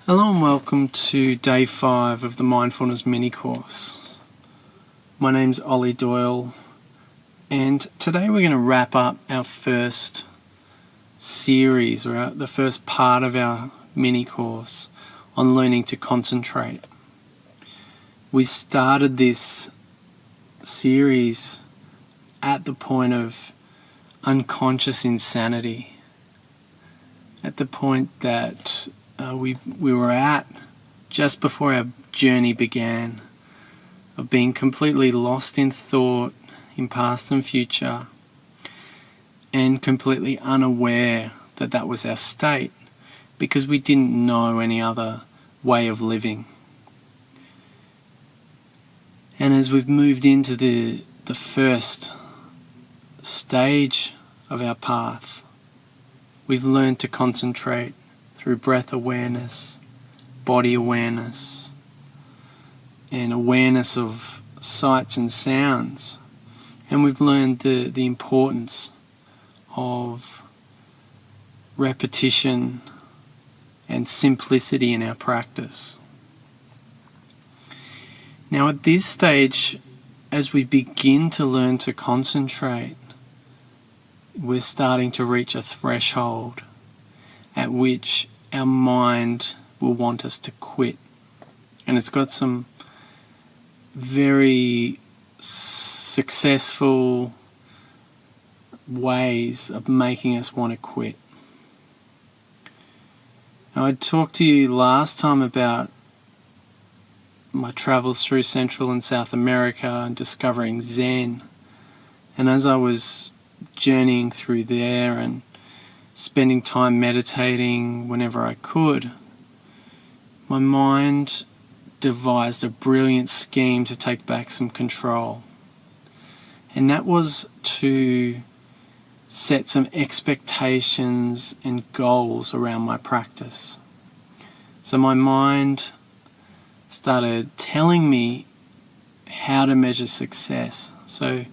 Hello and welcome to day 5 of the Mindfulness mini course. My name's Ollie Doyle, and today we're going to wrap up our first series, or the first part of our mini course on learning to concentrate. We started this series at the point of unconscious insanity, at the point that we were at just before our journey began, of being completely lost in thought, in past and future, and completely unaware that that was our state, because we didn't know any other way of living. And as we've moved into the first stage of our path, we've learned to concentrate through breath awareness, body awareness, and awareness of sights and sounds. And we've learned the importance of repetition and simplicity in our practice. Now at this stage, as we begin to learn to concentrate, we're starting to reach a threshold at which our mind will want us to quit. And it's got some very successful ways of making us want to quit. Now, I talked to you last time about my travels through Central and South America and discovering Zen. And as I was journeying through there and spending time meditating whenever I could, my mind devised a brilliant scheme to take back some control. And that was to set some expectations and goals around my practice. So my mind started telling me how to measure success. So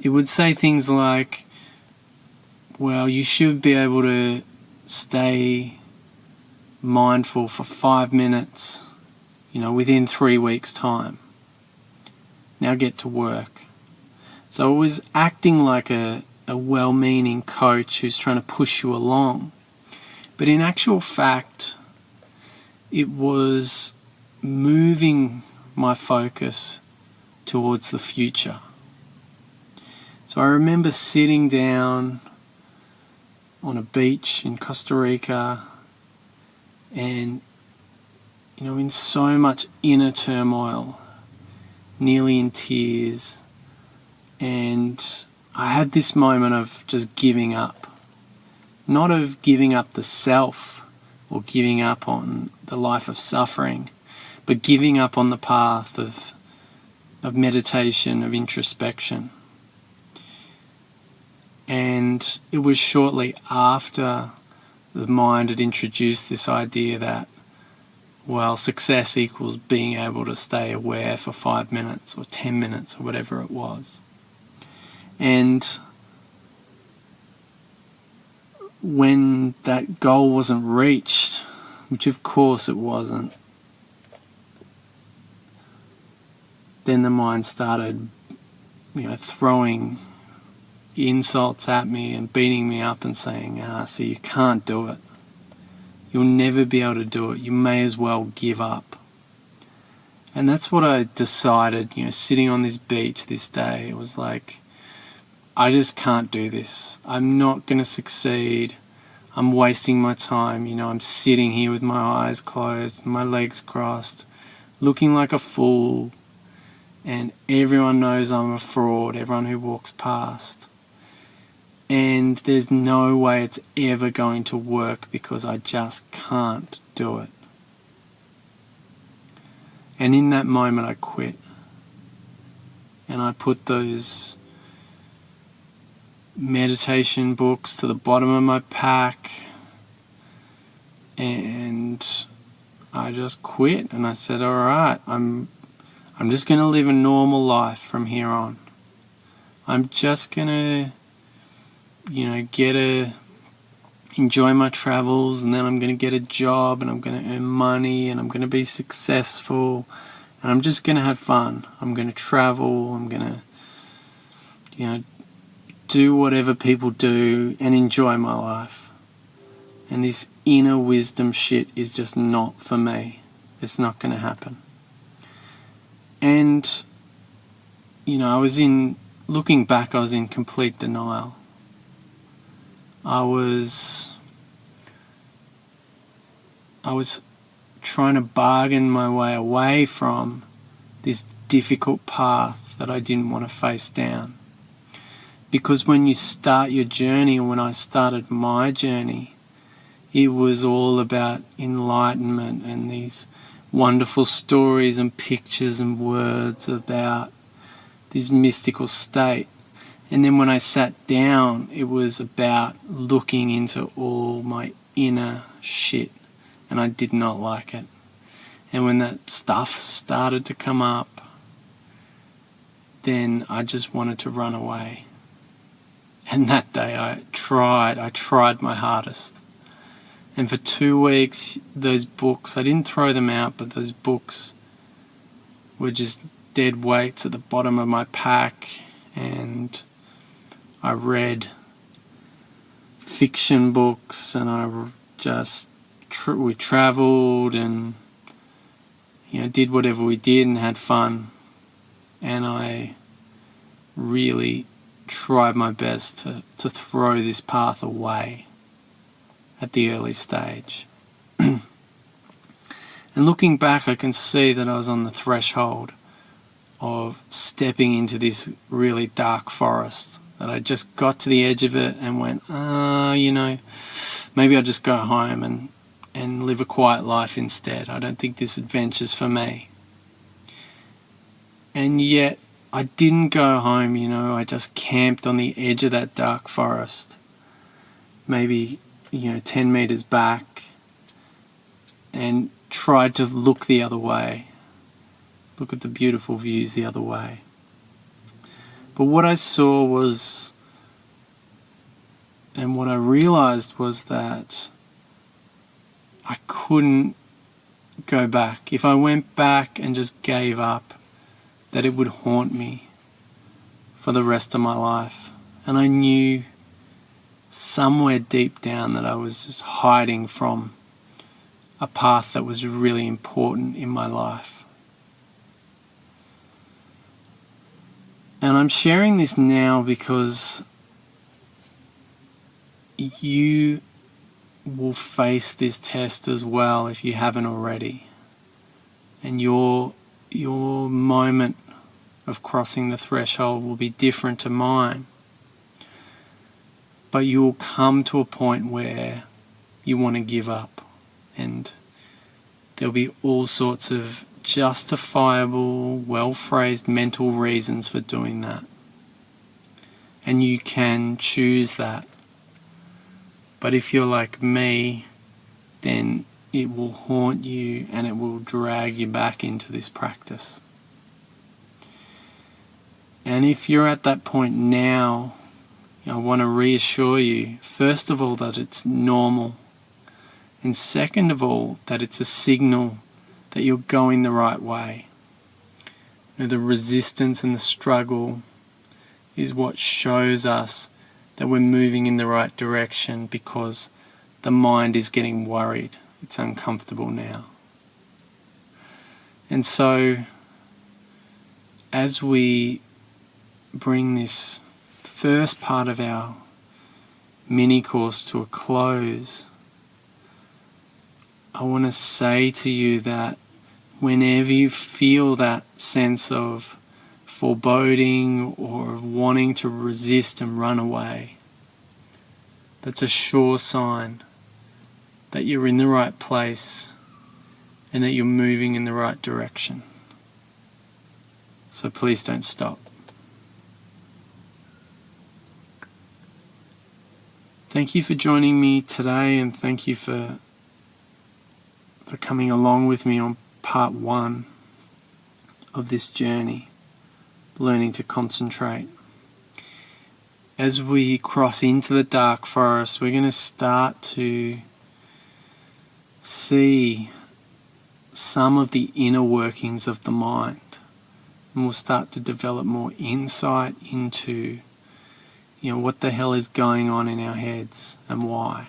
it would say things like, well, you should be able to stay mindful for 5 minutes, within 3 weeks' time. Now get to work. So it was acting like a well-meaning coach who's trying to push you along. But in actual fact, it was moving my focus towards the future. So I remember sitting down on a beach in Costa Rica and, in so much inner turmoil, nearly in tears, and I had this moment of just giving up. Not of giving up the self or giving up on the life of suffering, but giving up on the path of meditation, of introspection. And it was shortly after the mind had introduced this idea that, well, success equals being able to stay aware for 5 minutes or 10 minutes or whatever it was. And when that goal wasn't reached, which of course it wasn't, then the mind started, throwing insults at me and beating me up and saying, so you can't do it. You'll never be able to do it. You may as well give up. And that's what I decided, sitting on this beach this day. It was like, I just can't do this. I'm not going to succeed. I'm wasting my time. I'm sitting here with my eyes closed, my legs crossed, looking like a fool. And everyone knows I'm a fraud, everyone who walks past. And there's no way it's ever going to work because I just can't do it. And in that moment I quit. And I put those meditation books to the bottom of my pack and I just quit. And I said, all right, I'm just going to live a normal life from here on. I'm just going to, get a enjoy my travels, and then I'm going to get a job, and I'm going to earn money, and I'm going to be successful, and I'm just going to have fun. I'm going to travel, I'm going to, do whatever people do and enjoy my life. And this inner wisdom shit is just not for me. It's not going to happen. And, looking back, I was in complete denial. I was trying to bargain my way away from this difficult path that I didn't want to face down. Because when you start your journey, and when I started my journey, it was all about enlightenment and these wonderful stories and pictures and words about this mystical state. And then when I sat down, it was about looking into all my inner shit, and I did not like it. And when that stuff started to come up, then I just wanted to run away. And that day I tried my hardest. And for 2 weeks, those books, I didn't throw them out, but those books were just dead weights at the bottom of my pack. And I read fiction books, and we travelled and, did whatever we did and had fun. And I really tried my best to throw this path away at the early stage. And looking back, I can see that I was on the threshold of stepping into this really dark forest, that I just got to the edge of it and went, maybe I'll just go home and live a quiet life instead. I don't think this adventure's for me. And yet I didn't go home, I just camped on the edge of that dark forest, maybe 10 meters back, and tried to look the other way, look at the beautiful views the other way. But what I saw was, and what I realized was that I couldn't go back. If I went back and just gave up, that it would haunt me for the rest of my life. And I knew somewhere deep down that I was just hiding from a path that was really important in my life. And I'm sharing this now because you will face this test as well if you haven't already. And your moment of crossing the threshold will be different to mine. But you will come to a point where you want to give up, and there'll be all sorts of justifiable, well-phrased mental reasons for doing that. And you can choose that. But if you're like me, then it will haunt you and it will drag you back into this practice. And if you're at that point now, I want to reassure you, first of all, that it's normal. And second of all, that it's a signal that you're going the right way. The resistance and the struggle is what shows us that we're moving in the right direction, because the mind is getting worried. It's uncomfortable now. And so, as we bring this first part of our mini course to a close, I want to say to you that whenever you feel that sense of foreboding or of wanting to resist and run away, that's a sure sign that you're in the right place and that you're moving in the right direction. So please don't stop. Thank you for joining me today, and thank you for coming along with me on part 1 of this journey, learning to concentrate. as we cross into the dark forest, we're going to start to see some of the inner workings of the mind. And we'll start to develop more insight into, what the hell is going on in our heads and why.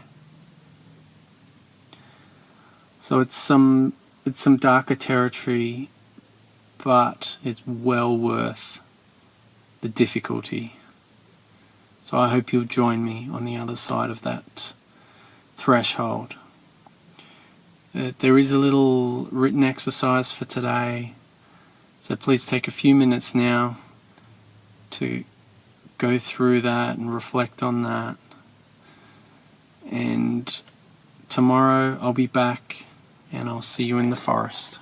So it's some darker territory, but it's well worth the difficulty. So I hope you'll join me on the other side of that threshold. There is a little written exercise for today, so please take a few minutes now to go through that and reflect on that. And tomorrow I'll be back and I'll see you in the forest.